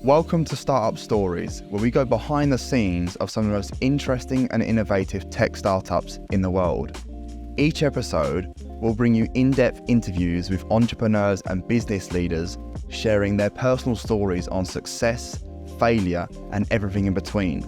Welcome to Startup Stories, where we go behind the scenes of some of the most interesting and innovative tech startups in the world. Each episode will bring you in-depth interviews with entrepreneurs and business leaders sharing their personal stories on success, failure, and everything in between.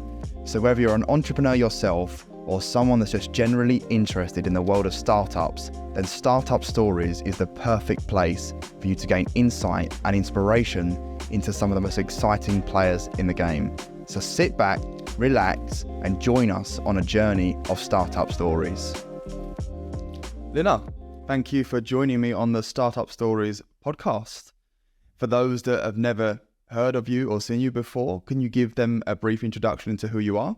So whether you're an entrepreneur yourself or someone that's just generally interested in the world of startups, then Startup Stories is the perfect place for you to gain insight and inspiration into some of the most exciting players in the game. So sit back, relax, and join us on a journey of startup stories. Linnar, thank you for joining me on the Startup Stories podcast. For those that have never heard of you or seen you before, can you give them a brief introduction into who you are?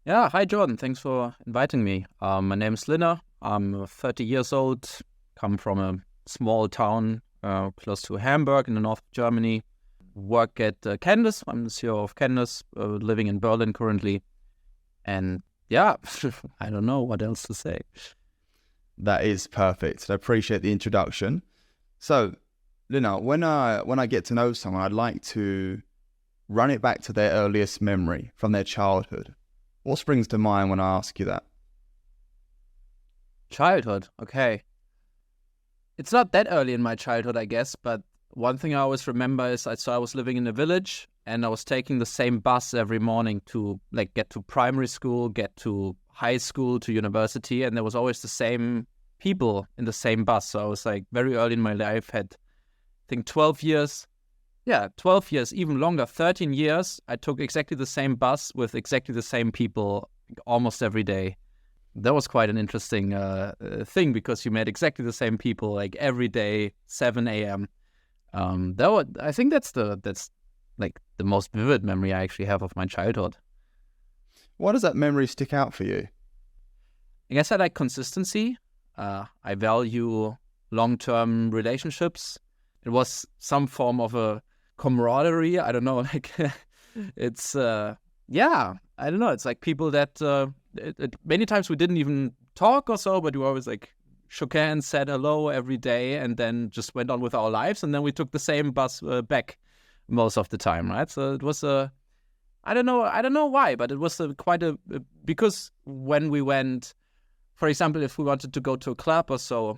Yeah, hi Jordan, thanks for inviting me. My name is Linnar, I'm 30 years old, come from a small town close to Hamburg in the north of Germany. Work at Candis, I'm the CEO of Candis, living in Berlin currently. And yeah, I don't know what else to say. That is perfect. I appreciate the introduction. So, Linnar, when I get to know someone, I'd like to run it back to their earliest memory from their childhood. What springs to mind when I ask you that? Childhood, okay. It's not that early in my childhood, I guess, but one thing I always remember is I was living in a village and I was taking the same bus every morning to get to primary school, get to high school, to university, and there was always the same people in the same bus. So I was very early in my life, had I think 12 years, even longer, 13 years. I took exactly the same bus with exactly the same people almost every day. That was quite an interesting thing because you met exactly the same people every day, 7 a.m. I think that's the most vivid memory I actually have of my childhood. Why does that memory stick out for you? I guess I like consistency. I value long-term relationships. It was some form of a comradery. I don't know, it's, I don't know. It's like people that many times we didn't even talk or so, but we always shook hands, said hello every day, and then just went on with our lives. And then we took the same bus back most of the time, right? So it was I don't know why, but it was because when we went, for example, if we wanted to go to a club or so,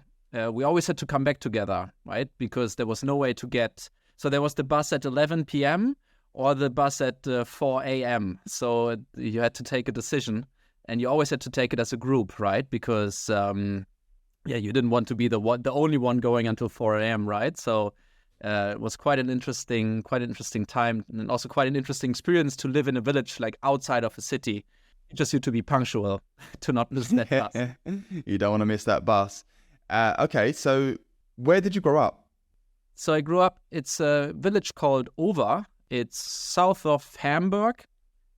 we always had to come back together, right? Because there was no way to get, so there was the bus at 11 p.m. or the bus at 4 a.m. So you had to take a decision, and you always had to take it as a group, right? Because you didn't want to be the only one going until 4 a.m., right? So it was quite an interesting time, and also quite an interesting experience to live in a village outside of a city. You just need to be punctual to not miss that bus. You don't want to miss that bus. Okay, so where did you grow up? So I grew up, it's a village called Over. It's south of Hamburg.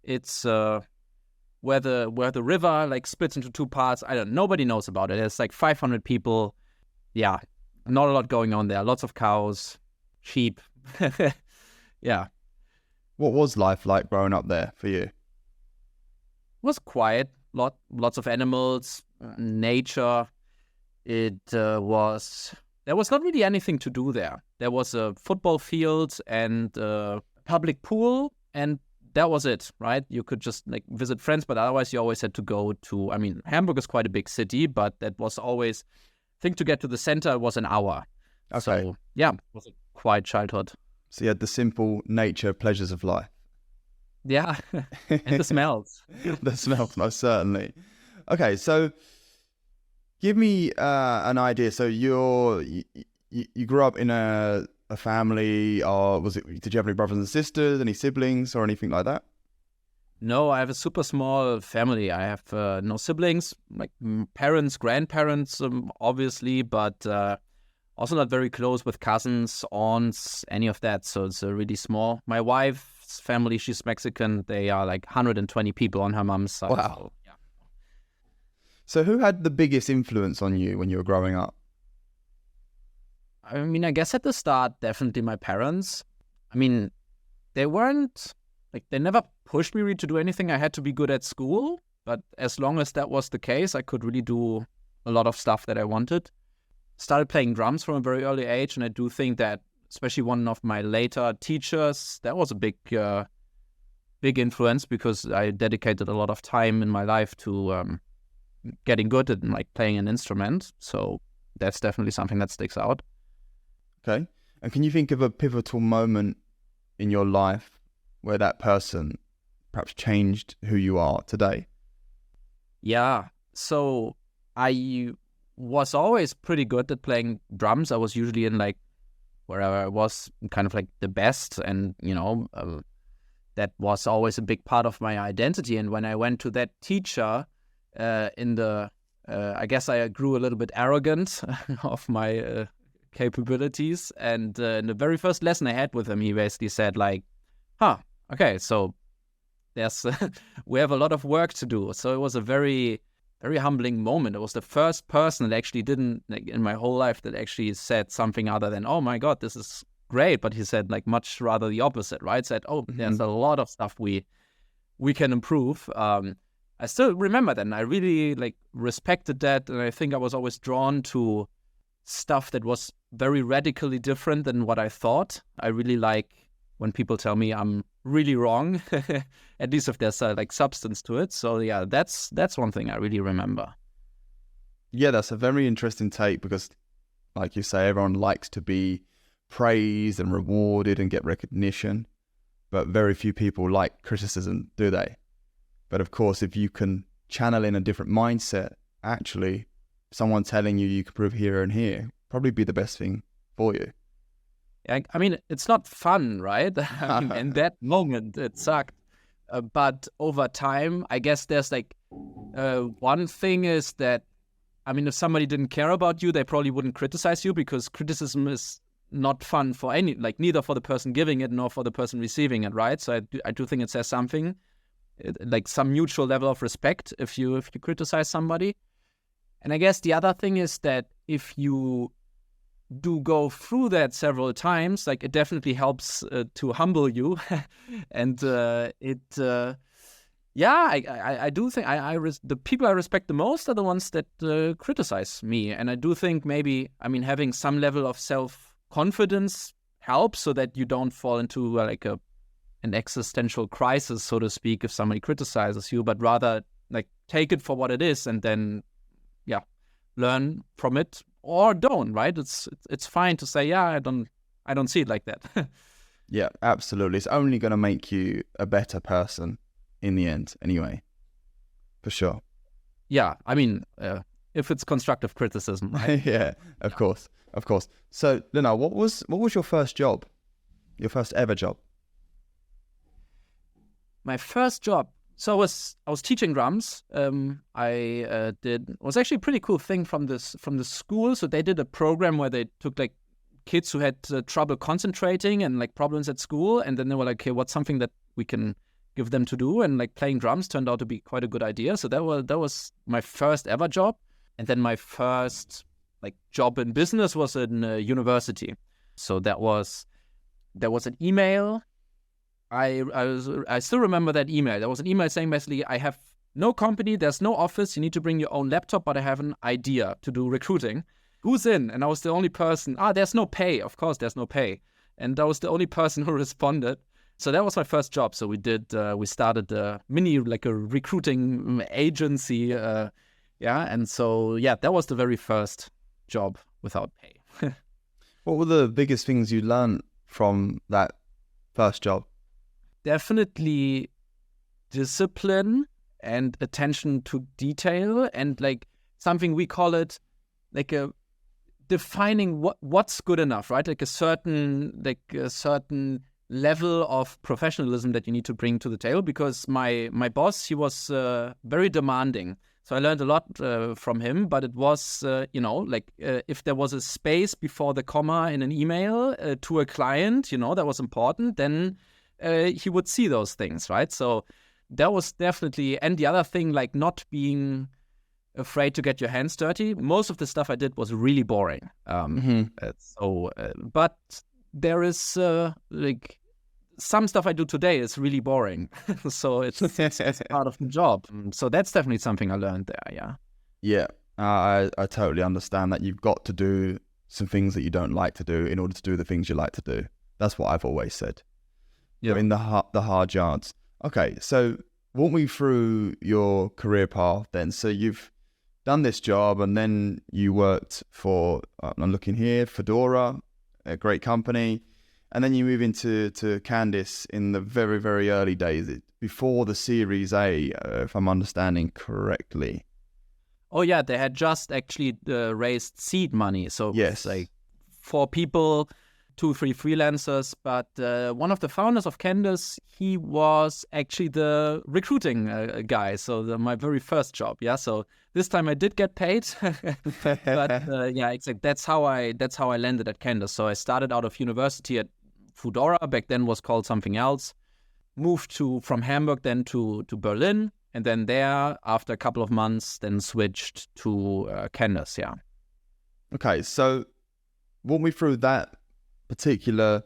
It's where the river splits into two parts. Nobody knows about it. There's 500 people. Yeah, not a lot going on there. Lots of cows, sheep. Yeah. What was life like growing up there for you? It was quiet. Lots of animals, nature. There was not really anything to do there. There was a football field and a public pool, and that was it, right? You could just visit friends, but otherwise you always had to go to, Hamburg is quite a big city, but that was always, I think to get to the center it was an hour. Okay. So, yeah, it was a quiet childhood. So you had the simple nature pleasures of life. Yeah, and the smells. The smells, most certainly. Okay, so give me an idea. So you grew up in a family, or did you have any brothers and sisters, any siblings or anything like that? No, I have a super small family. I have no siblings, parents, grandparents, obviously, but also not very close with cousins, aunts, any of that. So it's really small. My wife's family, she's Mexican. They are 120 people on her mom's side. Wow. So, yeah. So who had the biggest influence on you when you were growing up? I guess at the start, definitely my parents. They weren't, they never pushed me really to do anything. I had to be good at school, but as long as that was the case, I could really do a lot of stuff that I wanted. Started playing drums from a very early age, and I do think that especially one of my later teachers, that was a big influence because I dedicated a lot of time in my life to getting good at like playing an instrument. So that's definitely something that sticks out. Okay. And can you think of a pivotal moment in your life where that person perhaps changed who you are today? Yeah. So I was always pretty good at playing drums. I was usually in like wherever I was kind of like the best, and that was always a big part of my identity. And when I went to that teacher I guess I grew a little bit arrogant of my capabilities. And in the very first lesson I had with him, he basically said like, okay, so there's we have a lot of work to do. So it was a very, very humbling moment. It was the first person that actually didn't, like, in my whole life, that actually said something other than, oh my God, this is great. But he said like much rather the opposite, right? Said, oh, there's a lot of stuff we can improve. I still remember that, and I really like respected that. And I think I was always drawn to stuff that was very radically different than what I thought. I really like when people tell me I'm really wrong, at least if there's like substance to it. So yeah, that's one thing I really remember. Yeah, that's a very interesting take because, like you say, everyone likes to be praised and rewarded and get recognition, but very few people like criticism, do they? But of course, if you can channel in a different mindset, actually, someone telling you can improve here and here, probably be the best thing for you. I mean, it's not fun, right? I mean, in that moment, it sucked. But over time, I guess there's like one thing is that, I mean, if somebody didn't care about you, they probably wouldn't criticize you, because criticism is not fun for neither for the person giving it nor for the person receiving it, right? So I do think it says something, like some mutual level of respect if you criticize somebody. And I guess the other thing is that if you do go through that several times, like, it definitely helps to humble you. And I do think the people I respect the most are the ones that criticize me. And I do think maybe, I mean, having some level of self-confidence helps so that you don't fall into like an existential crisis, so to speak, if somebody criticizes you, but rather like take it for what it is and then, learn from it or don't, right? It's fine to say, I don't see it like that. Yeah, absolutely. It's only going to make you a better person in the end anyway, for sure. Yeah, I mean, if it's constructive criticism, right? Yeah, of course. So, Linnar, what was your first job? Your first ever job? My first job. So I was teaching drums. It was actually a pretty cool thing from the school. So they did a program where they took like kids who had trouble concentrating and like problems at school, and then they were like, okay, what's something that we can give them to do? And like playing drums turned out to be quite a good idea. So that was my first ever job. And then my first like job in business was in university. So that was an email. I still remember that email. There was an email saying basically, I have no company, there's no office, you need to bring your own laptop, but I have an idea to do recruiting. Who's in? And I was the only person. There's no pay. Of course, there's no pay. And I was the only person who responded. So that was my first job. So we started a mini, like a recruiting agency. And so, that was the very first job without pay. What were the biggest things you learned from that first job? Definitely discipline and attention to detail, and like something we call it like a defining what's good enough, right? Like a certain level of professionalism that you need to bring to the table, because my boss, he was very demanding. So I learned a lot from him, but it was, if there was a space before the comma in an email to a client, that was important, then he would see those things, right? So that was definitely, and the other thing, like not being afraid to get your hands dirty. Most of the stuff I did was really boring. But there is like some stuff I do today is really boring. So it's part of the job. So that's definitely something I learned there. Yeah. Yeah, I totally understand that. You've got to do some things that you don't like to do in order to do the things you like to do. That's what I've always said. Yeah. In the hard yards. Okay, so walk me through your career path then. So you've done this job and then you worked for, I'm looking here, Fedora, a great company. And then you move into Candis in the very, very early days, before the Series A, if I'm understanding correctly. Oh yeah, they had just actually raised seed money. So yes, like 4 people, 2-3 freelancers. But one of the founders of Candis, he was actually the recruiting guy. So my very first job. Yeah. So this time I did get paid. But yeah, exactly. That's how I landed at Candis. So I started out of university at Fedora. Back then was called something else. Moved from Hamburg then to Berlin. And then there, after a couple of months, then switched to Candis, yeah. Okay, so walk me through that particular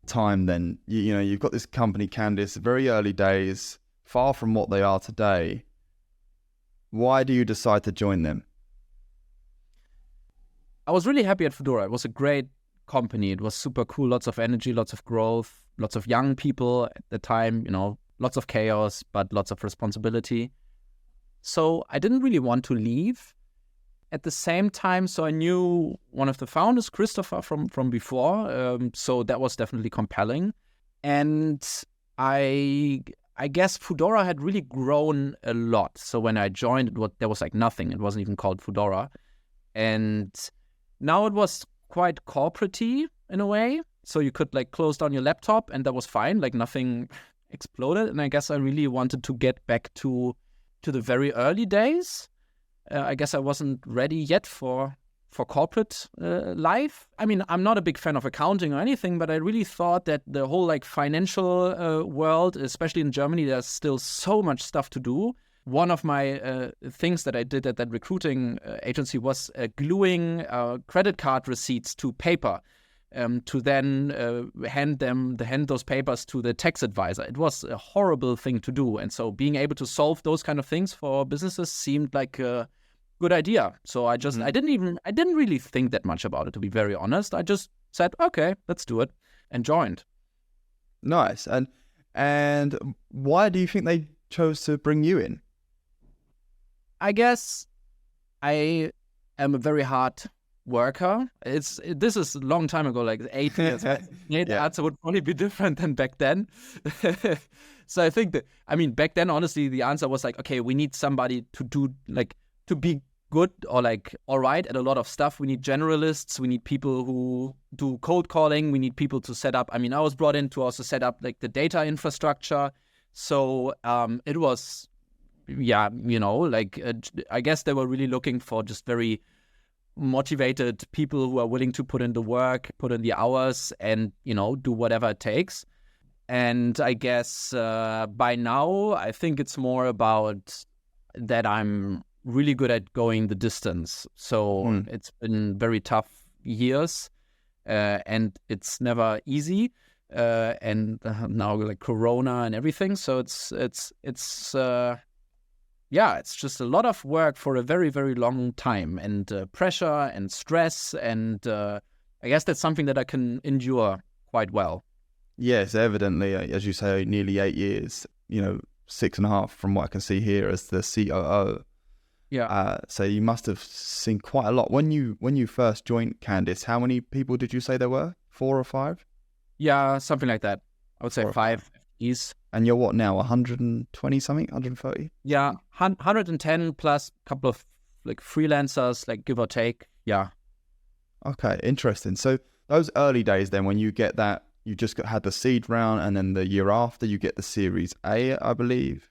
time then. You know, you've got this company, Candis, very early days, far from what they are today. Why do you decide to join them? I was really happy at Fedora. It was a great company. It was super cool, lots of energy, lots of growth, lots of young people at the time, you know, lots of chaos, but lots of responsibility. So I didn't really want to leave. At the same time, so I knew one of the founders, Christopher, from before. So that was definitely compelling. And I guess Fedora had really grown a lot. So when I joined, there was like nothing. It wasn't even called Fedora. And now it was quite corporate-y in a way. So you could like close down your laptop and that was fine. Like nothing exploded. And I guess I really wanted to get back to the very early days. I guess I wasn't ready yet for corporate life. I mean, I'm not a big fan of accounting or anything, but I really thought that the whole like financial world, especially in Germany, there's still so much stuff to do. One of my things that I did at that recruiting agency was gluing credit card receipts to paper to then hand those papers to the tax advisor. It was a horrible thing to do. And so being able to solve those kind of things for businesses seemed like a good idea. So I didn't really think that much about it, to be very honest. I just said, okay, let's do it, and joined. Nice. And why do you think they chose to bring you in? I guess I am a very hard worker. This is a long time ago, like 8 years. The answer would probably be different than back then. So I think back then, honestly, the answer was like, okay, we need somebody to be good or like all right at a lot of stuff. We need generalists. We need people who do cold calling. We need people to set up. I was brought in to also set up like the data infrastructure. So it was, I guess they were really looking for just very motivated people who are willing to put in the work, put in the hours, and do whatever it takes. And I guess by now I think it's more about that I'm really good at going the distance. So it's been very tough years, and it's never easy. And now like Corona and everything. So it's just a lot of work for a very, very long time, and pressure and stress. And I guess that's something that I can endure quite well. Yes, evidently, as you say, nearly 8 years, 6.5 from what I can see here as the COO. Yeah. So you must have seen quite a lot. When you first joined Candis, how many people did you say there were? 4 or 5? Yeah, something like that. I would say 5 FTEs. And you're what now, 120 something, 130? Yeah, 110 plus a couple of like freelancers, like give or take. Yeah. Okay, interesting. So those early days then, when you get that, you just had the seed round, and then the year after you get the Series A, I believe.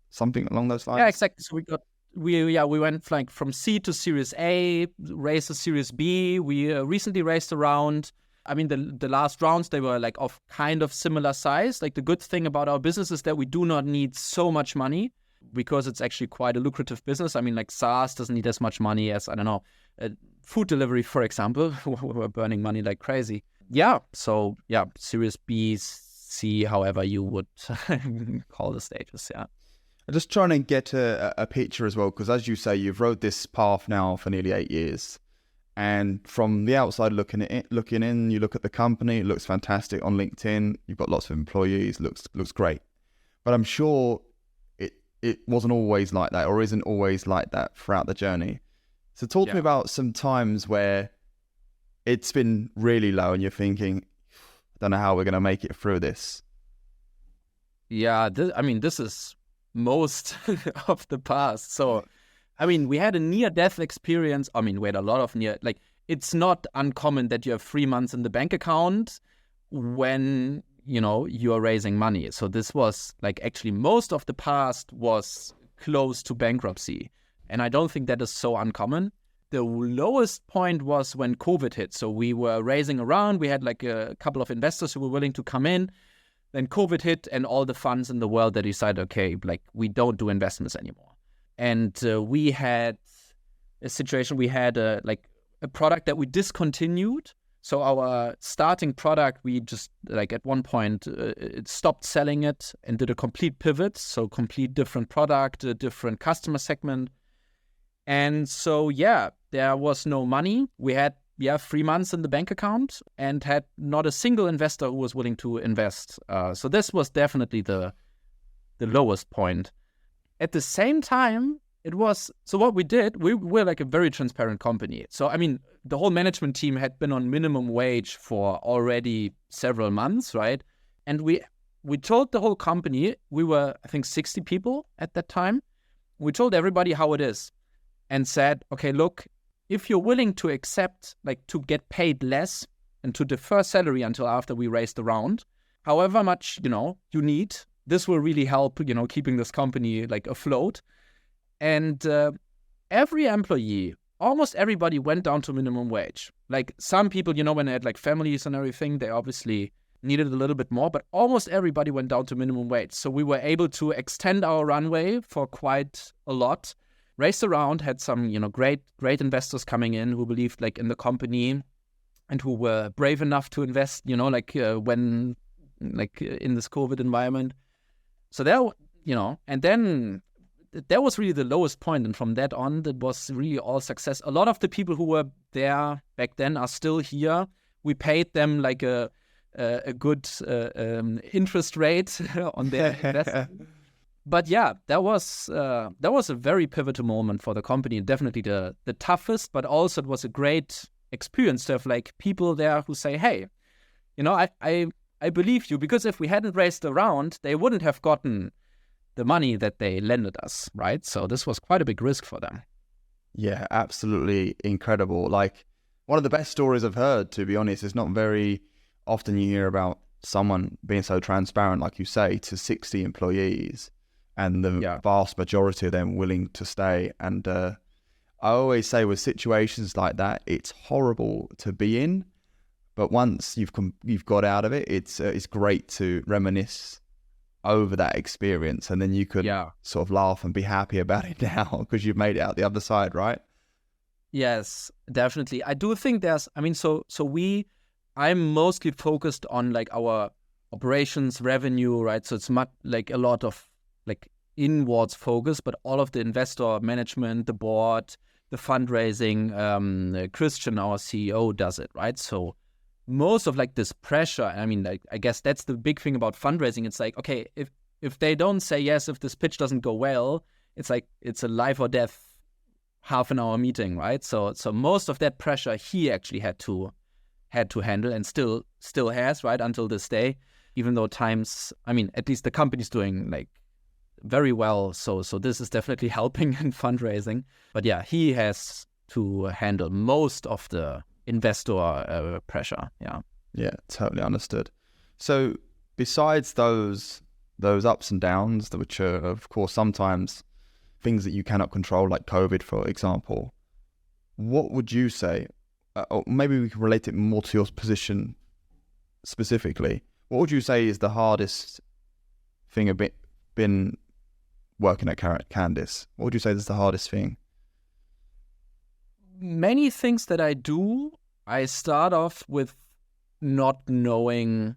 Something along those lines? Yeah, exactly. So we went like from seed to Series A, raised a Series B. We recently raised a round. The last rounds, they were like of kind of similar size. Like the good thing about our business is that we do not need so much money because it's actually quite a lucrative business. Like SaaS doesn't need as much money as, food delivery, for example. We're burning money like crazy. Yeah. So yeah, Series B, C, however you would call the stages. Yeah. I'm just trying to get a picture as well, because as you say, you've rode this path now for nearly 8 years. And from the outside looking in, you look at the company, it looks fantastic on LinkedIn. You've got lots of employees, looks great. But I'm sure it wasn't always like that, or isn't always like that throughout the journey. So talk to me about some times where it's been really low and you're thinking, I don't know how we're going to make it through this. Yeah, this is most of the past. So, we had a near-death experience. We had a lot of it's not uncommon that you have 3 months in the bank account when, you are raising money. So this was actually most of the past was close to bankruptcy. And I don't think that is so uncommon. The lowest point was when COVID hit. So we were raising around. We had a couple of investors who were willing to come in. Then COVID hit and all the funds in the world that decided, okay, we don't do investments anymore. And we had a situation, we had a product that we discontinued. So our starting product, we just at one point it stopped selling it and did a complete pivot. So complete different product, a different customer segment. And so, there was no money. We had 3 months in the bank account and had not a single investor who was willing to invest. So this was definitely the lowest point. At the same time, what we did, we're a very transparent company. So, the whole management team had been on minimum wage for already several months, right? And we told the whole company, we were, I think, 60 people at that time. We told everybody how it is and said, okay, look, if you're willing to accept, to get paid less and to defer salary until after we raise the round, however much, you need, this will really help, keeping this company, afloat. And every employee, almost everybody went down to minimum wage. Some people, when they had, families and everything, they obviously needed a little bit more, but almost everybody went down to minimum wage. So we were able to extend our runway for quite a lot. Raised around, had some, great investors coming in who believed in the company and who were brave enough to invest, when in this COVID environment. So there, and then that was really the lowest point. And from that on, that was really all success. A lot of the people who were there back then are still here. We paid them a good interest rate on their investment. But that was a very pivotal moment for the company. Definitely the toughest, but also it was a great experience to have people there who say, hey, I believe you, because if we hadn't raised the round, they wouldn't have gotten the money that they lended us, right? So this was quite a big risk for them. Yeah, absolutely incredible. One of the best stories I've heard, to be honest. It's not very often you hear about someone being so transparent, like you say, to 60 employees. And the vast majority of them willing to stay. And I always say with situations like that, it's horrible to be in, but once you've got out of it, it's great to reminisce over that experience, and then you could sort of laugh and be happy about it now because you've made it out the other side, right? Yes, definitely. I do think there's, I'm mostly focused on our operations, revenue, right? So it's much a lot of inwards focus, but all of the investor management, the board, the fundraising, Christian, our CEO, does it, right? So most of this pressure, I guess that's the big thing about fundraising. It's okay, if they don't say yes, if this pitch doesn't go well, it's it's a life or death half an hour meeting, right? So most of that pressure he actually had to handle, and still has, right, until this day, even though times, at least the company's doing very well. So this is definitely helping in fundraising. But he has to handle most of the investor pressure. Yeah, totally understood. So besides those ups and downs, which are of course sometimes things that you cannot control, like COVID, for example, what would you say, or maybe we can relate it more to your position specifically, what would you say is the hardest thing been working at Candis? What would you say is the hardest thing? Many things that I do, I start off with not knowing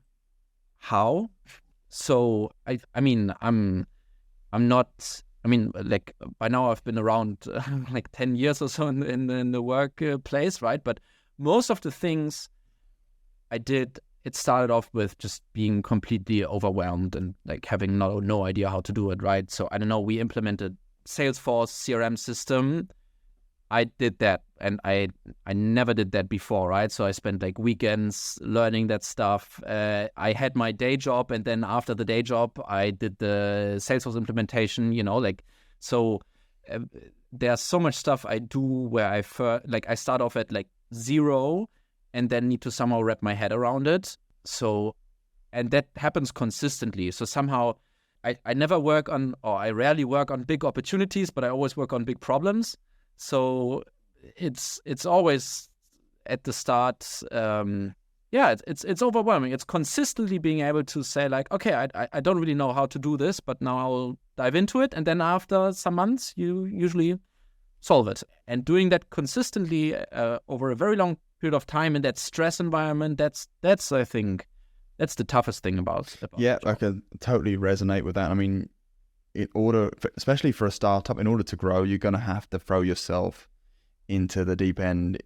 how. So I'm not I mean, like by now I've been around like 10 years or so in the workplace, right? But most of the things I did, it started off with just being completely overwhelmed and like having no idea how to do it, right? So I don't know, we implemented Salesforce CRM system. I did that, and I never did that before, right? So I spent like weekends learning that stuff. I had my day job, and then after the day job, I did the Salesforce implementation. So there's so much stuff I do where I start off at like zero, and then need to somehow wrap my head around it. So, and that happens consistently. So somehow, I rarely work on big opportunities, but I always work on big problems. So it's always at the start, it's overwhelming. It's consistently being able to say like, okay, I don't really know how to do this, but now I'll dive into it. And then after some months, you usually solve it. And doing that consistently over a very long period of time in that stress environment, that's I think, that's the toughest thing about yeah, I can totally resonate with that. I mean, especially for a startup, in order to grow, you're going to have to throw yourself into the deep end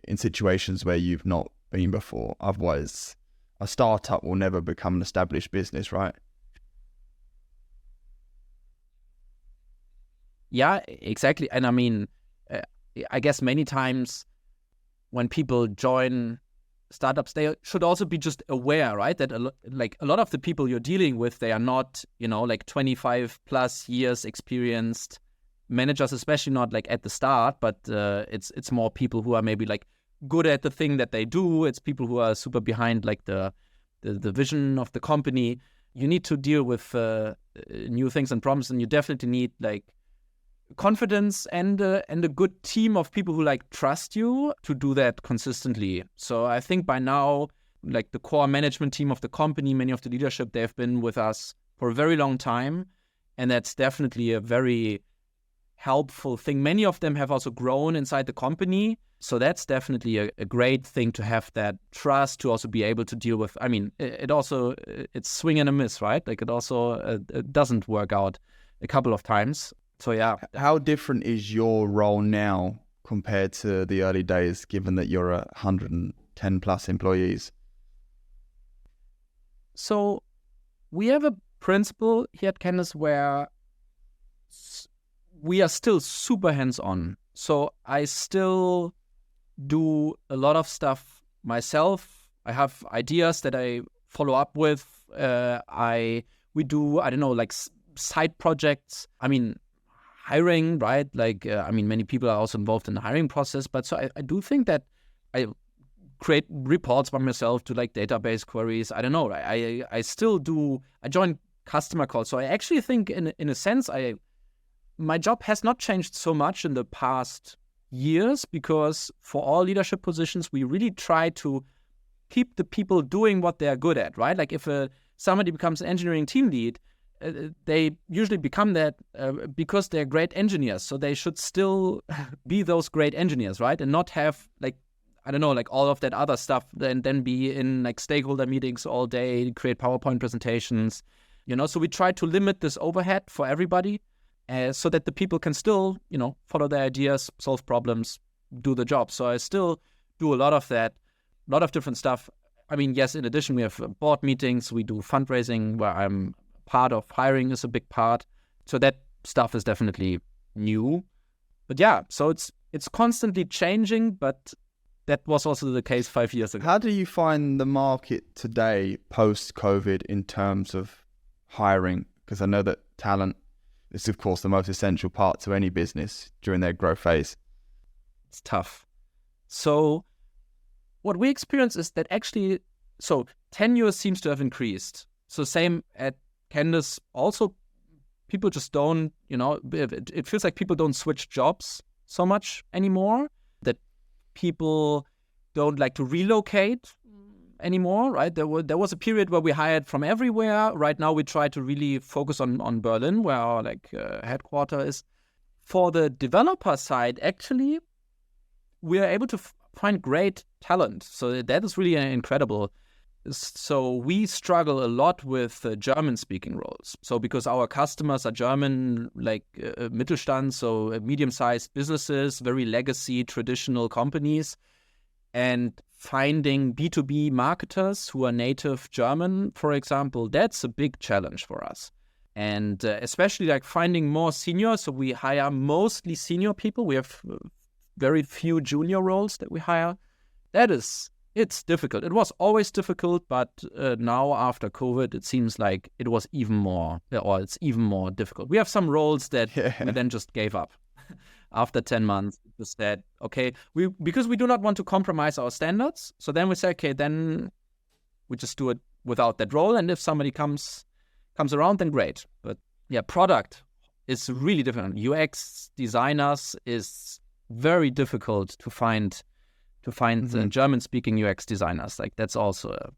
in situations where you've not been before. Otherwise, a startup will never become an established business, right? Yeah, exactly. And I mean, I guess many times when people join startups, they should also be just aware, right? That a lot of the people you're dealing with, they are not, like 25 plus years experienced managers, especially not like at the start, but it's more people who are maybe like good at the thing that they do. It's people who are super behind like the vision of the company. You need to deal with new things and problems, and you definitely need like confidence and a good team of people who like trust you to do that consistently. So I think by now, like the core management team of the company, many of the leadership, they've been with us for a very long time, and that's definitely a very helpful thing. Many of them have also grown inside the company, so that's definitely a great thing to have that trust to also be able to deal with. I mean, it's swing and a miss, right? Like it also it doesn't work out a couple of times. So yeah. How different is your role now compared to the early days, given that you're 110 plus employees? So we have a principle here at Candis where we are still super hands-on. So I still do a lot of stuff myself. I have ideas that I follow up with. We do, I don't know, like side projects. I mean, hiring, right? Like, many people are also involved in the hiring process. But so I do think that I create reports by myself to like database queries. I don't know. I still do. I join customer calls. So I actually think in a sense, my job has not changed so much in the past years, because for all leadership positions, we really try to keep the people doing what they're good at, right? Like if somebody becomes an engineering team lead, they usually become that because they're great engineers. So they should still be those great engineers, right? And not have like, I don't know, like all of that other stuff, and then be in like stakeholder meetings all day, create PowerPoint presentations, So we try to limit this overhead for everybody so that the people can still, follow their ideas, solve problems, do the job. So I still do a lot of that, a lot of different stuff. I mean, yes, in addition, we have board meetings, we do fundraising where I'm part of. Hiring is a big part. So that stuff is definitely new. But yeah, so it's constantly changing, but that was also the case 5 years ago. How do you find the market today post-COVID in terms of hiring? Because I know that talent is, of course, the most essential part to any business during their growth phase. It's tough. So what we experience is that actually, so tenure seems to have increased. So same at Candis, also people just don't, it feels like people don't switch jobs so much anymore, that people don't like to relocate anymore, right? There was a period where we hired from everywhere. Right now we try to really focus on Berlin, where our headquarters is. For the developer side, actually, we are able to find great talent. So that is really incredible. So we struggle a lot with German-speaking roles. So because our customers are German, like Mittelstand, so medium-sized businesses, very legacy, traditional companies, and finding B2B marketers who are native German, for example, that's a big challenge for us. And especially like finding more senior. So we hire mostly senior people. We have very few junior roles that we hire. It's difficult. It was always difficult, but now after COVID, it seems like it was even more, or it's even more difficult. We have some roles that we then just gave up. After 10 months, we said, okay, because we do not want to compromise our standards. So then we say, okay, then we just do it without that role. And if somebody comes around, then great. But yeah, product is really different. UX designers is very difficult to find German-speaking UX designers. Like that's also a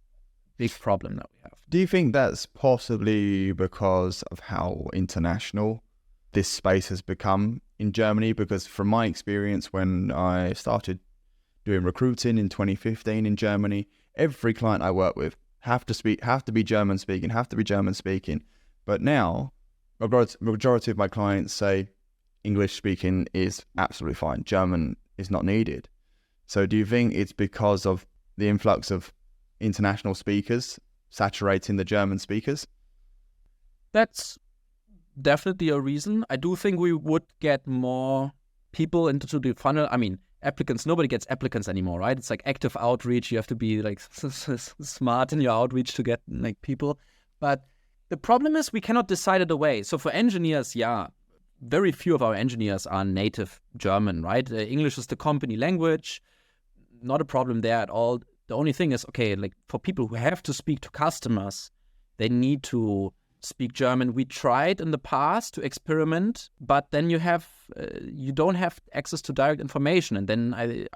big problem that we have. Do you think that's possibly because of how international this space has become in Germany? Because from my experience, when I started doing recruiting in 2015 in Germany, every client I work with have to be German speaking. But now, majority of my clients say English speaking is absolutely fine. German is not needed. So do you think it's because of the influx of international speakers saturating the German speakers? That's definitely a reason. I do think we would get more people into the funnel. I mean, applicants, nobody gets applicants anymore, right? It's like active outreach. You have to be like smart in your outreach to get like people. But the problem is we cannot decide it away. So for engineers, yeah, very few of our engineers are native German, right? English is the company language. Not a problem there at all. The only thing is, okay, like for people who have to speak to customers, they need to speak German. We tried in the past to experiment, but then you don't have access to direct information. And then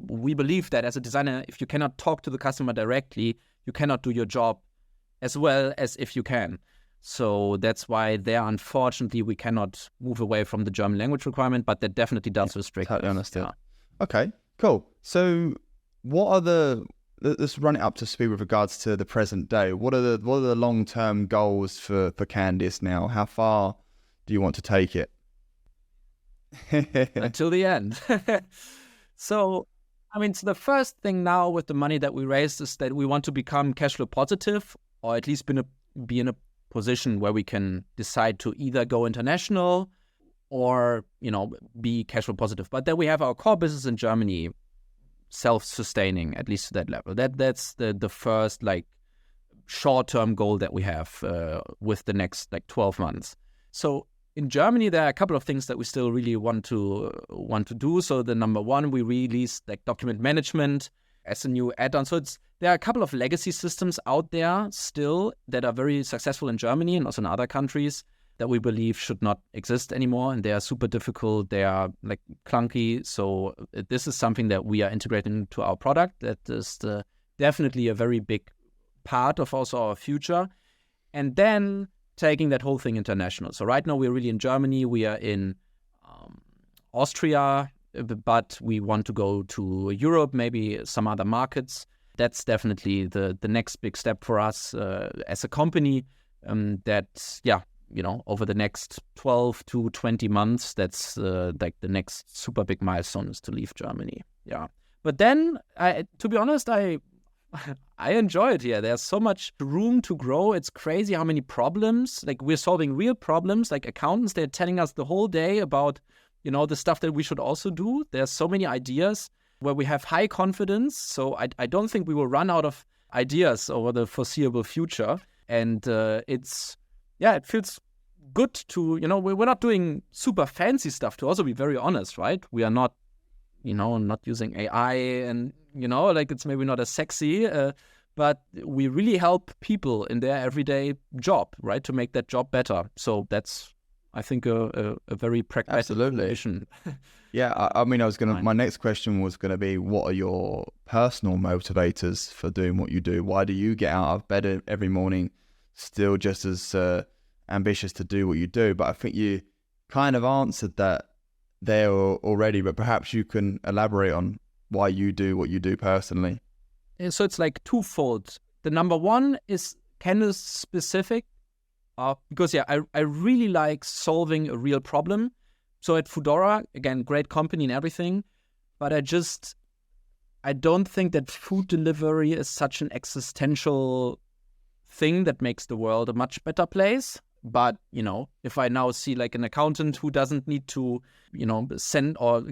we believe that as a designer, if you cannot talk to the customer directly, you cannot do your job as well as if you can. So that's why there, unfortunately, we cannot move away from the German language requirement, but that definitely does restrict. Totally understood. Yeah. Okay, cool. So let's run it up to speed with regards to the present day. What are the long-term goals for Candis now? How far do you want to take it? Until the end. So the first thing now with the money that we raised is that we want to become cash flow positive, or at least be in a position where we can decide to either go international or, be cash flow positive. But then we have our core business in Germany self-sustaining, at least to that level. That's the first like short-term goal that we have with the next like 12 months. So in Germany, there are a couple of things that we still really want to do. So the number one, we released like document management as a new add-on. So there are a couple of legacy systems out there still that are very successful in Germany and also in other countries that we believe should not exist anymore. And they are super difficult. They are like clunky. So this is something that we are integrating into our product. That is definitely a very big part of also our future. And then taking that whole thing international. So right now we're really in Germany. We are in Austria, but we want to go to Europe, maybe some other markets. That's definitely the next big step for us as a company. Over the next 12 to 20 months, that's like the next super big milestone is to leave Germany. Yeah. But then, to be honest, I enjoy it here. There's so much room to grow. It's crazy how many problems, like we're solving real problems, like accountants, they're telling us the whole day about, the stuff that we should also do. There's so many ideas where we have high confidence. So I don't think we will run out of ideas over the foreseeable future. And it feels good to, we're not doing super fancy stuff, to also be very honest, right? We are not, not using AI and, it's maybe not as sexy, but we really help people in their everyday job, right? To make that job better. So that's, I think, a very pragmatic mission. Yeah, my next question was going to be, what are your personal motivators for doing what you do? Why do you get out of bed every morning still just as ambitious to do what you do? But I think you kind of answered that there already, but perhaps you can elaborate on why you do what you do personally. So it's like twofold. the number one is Candis specific, because I really like solving a real problem. So at Foodora, again, great company and everything, but I don't think that food delivery is such an existential thing that makes the world a much better place. But, if I now see like an accountant who doesn't need to, send or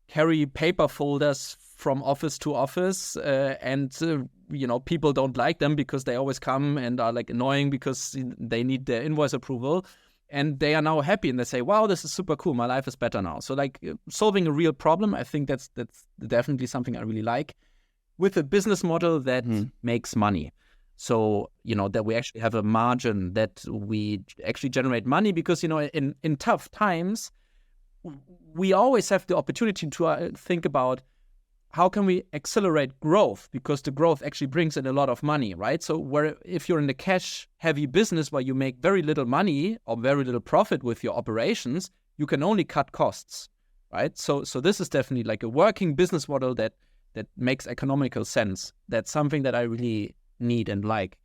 carry paper folders from office to office, and people don't like them because they always come and are like annoying because they need their invoice approval, and they are now happy and they say, wow, this is super cool, my life is better now. So like solving a real problem, I think that's definitely something I really like, with a business model that makes money. So, that we actually have a margin, that we actually generate money, because, in tough times, we always have the opportunity to think about how can we accelerate growth, because the growth actually brings in a lot of money, right? So if you're in a cash-heavy business where you make very little money or very little profit with your operations, you can only cut costs, right? So this is definitely like a working business model that makes economical sense. That's something that I really need and like.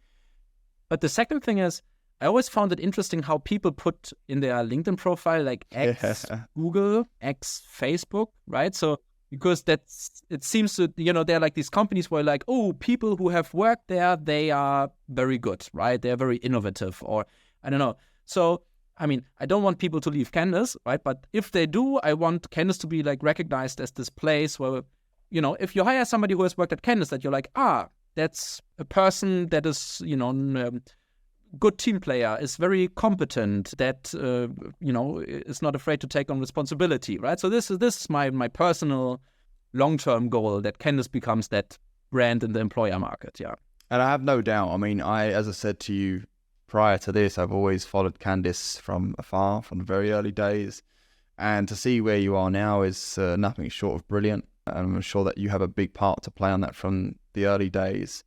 But the second thing is, I always found it interesting how people put in their LinkedIn profile like X Google, X Facebook, right? So because it seems that, there are like these companies where like, oh, people who have worked there, they are very good, right? They're very innovative, or I don't know. So, I mean, I don't want people to leave Candis, right? But if they do, I want Candis to be like recognized as this place where, if you hire somebody who has worked at Candis, that you're like, that's a person that is, good team player, is very competent, that, is not afraid to take on responsibility, right? So this is my personal long-term goal, that Candis becomes that brand in the employer market, yeah. And I have no doubt. I mean, as I said to you prior to this, I've always followed Candis from afar, from the very early days. And to see where you are now is nothing short of brilliant. And I'm sure that you have a big part to play on that from the early days.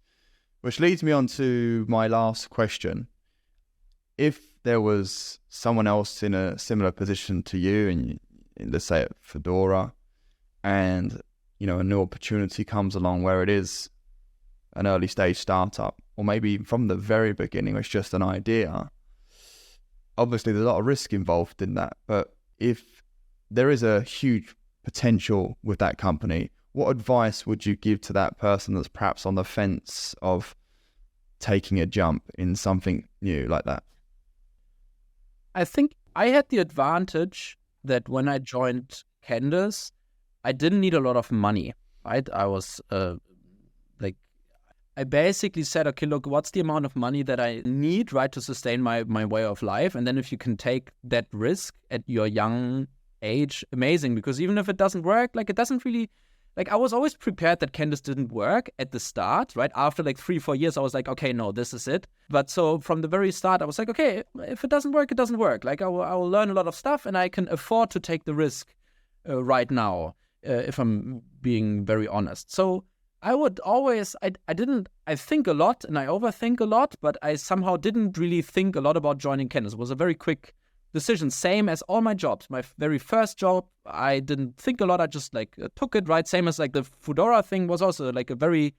Which leads me on to my last question. If there was someone else in a similar position to you, and let's say at Foodora, and a new opportunity comes along where it is an early stage startup, or maybe from the very beginning it's just an idea, obviously there's a lot of risk involved in that. But if there is a huge potential with that company, what advice would you give to that person that's perhaps on the fence of taking a jump in something new like that? I think I had the advantage that when I joined Candis, I didn't need a lot of money, right? I was I basically said, okay, look, what's the amount of money that I need, right, to sustain my way of life? And then if you can take that risk at your young age, amazing. Because even if it doesn't work, like it doesn't really, like I was always prepared that Candis didn't work at the start, right? After like 3-4 years, I was like, okay, no, this is it. But so from the very start, I was like, okay, if it doesn't work, it doesn't work. Like I will learn a lot of stuff, and I can afford to take the risk right now, if I'm being very honest. So I would always, I think a lot and I overthink a lot, but I somehow didn't really think a lot about joining Candis. It was a very quick decision, same as all my jobs. My very first job, I didn't think a lot. I just took it, right? Same as like the Foodora thing was also like a very,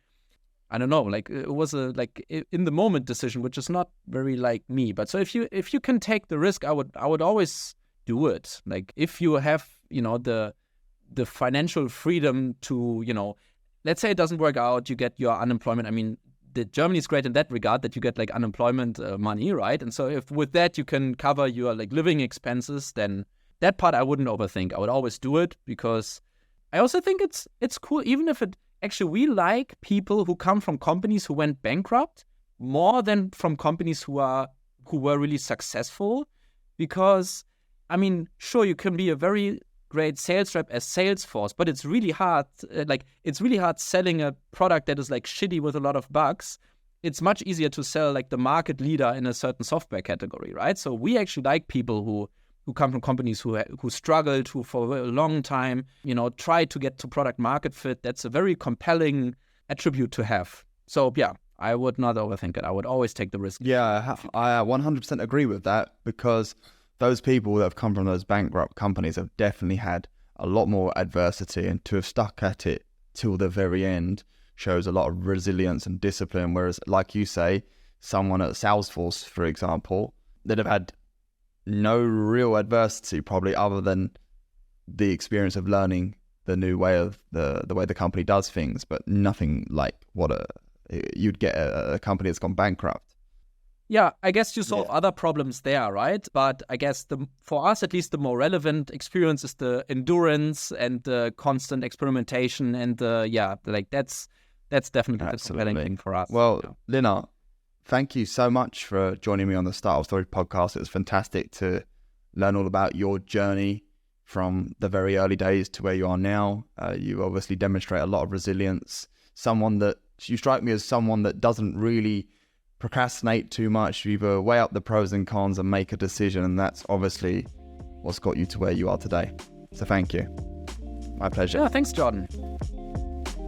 I don't know, like it was a like in the moment decision, which is not very like me. But so if you can take the risk, I would always do it. Like if you have, the financial freedom to, let's say it doesn't work out, you get your unemployment. I mean, Germany is great in that regard, that you get like unemployment money, right? And so if with that you can cover your like living expenses, then that part I wouldn't overthink. I would always do it, because I also think it's cool, even if it actually, we like people who come from companies who went bankrupt more than from companies who were really successful, because I mean, sure, you can be a very great sales rep as Salesforce, but it's really hard. It's really hard selling a product that is like shitty with a lot of bugs. It's much easier to sell like the market leader in a certain software category, right? So we actually like people who come from companies who struggled, who for a long time, try to get to product market fit. That's a very compelling attribute to have. So yeah, I would not overthink it. I would always take the risk. Yeah, I 100% agree with that, because those people that have come from those bankrupt companies have definitely had a lot more adversity, and to have stuck at it till the very end shows a lot of resilience and discipline. Whereas, like you say, someone at Salesforce, for example, that have had no real adversity, probably other than the experience of learning the new way of the way the company does things, but nothing like what you'd get a company that's gone bankrupt. Yeah, I guess you solve other problems there, right? But I guess for us, at least, the more relevant experience is the endurance and the constant experimentation, and that's definitely the compelling thing for us. Well, Linnar, thank you so much for joining me on the Startup Story podcast. It was fantastic to learn all about your journey from the very early days to where you are now. You obviously demonstrate a lot of resilience. You strike me as someone that doesn't really procrastinate too much. You either weigh up the pros and cons and make a decision, and that's obviously what's got you to where you are today. So thank you. My pleasure. Yeah, thanks, Jordan.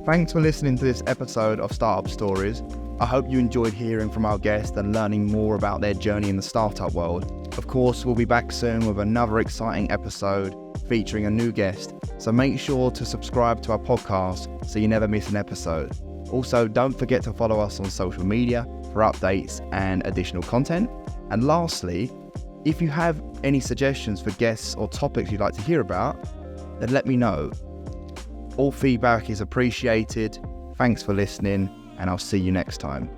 Thanks for listening to this episode of Startup Stories. I hope you enjoyed hearing from our guests and learning more about their journey in the startup world. Of course, we'll be back soon with another exciting episode featuring a new guest, so make sure to subscribe to our podcast so you never miss an episode. Also, don't forget to follow us on social media for updates and additional content. And lastly, if you have any suggestions for guests or topics you'd like to hear about, then let me know. All feedback is appreciated. Thanks for listening, and I'll see you next time.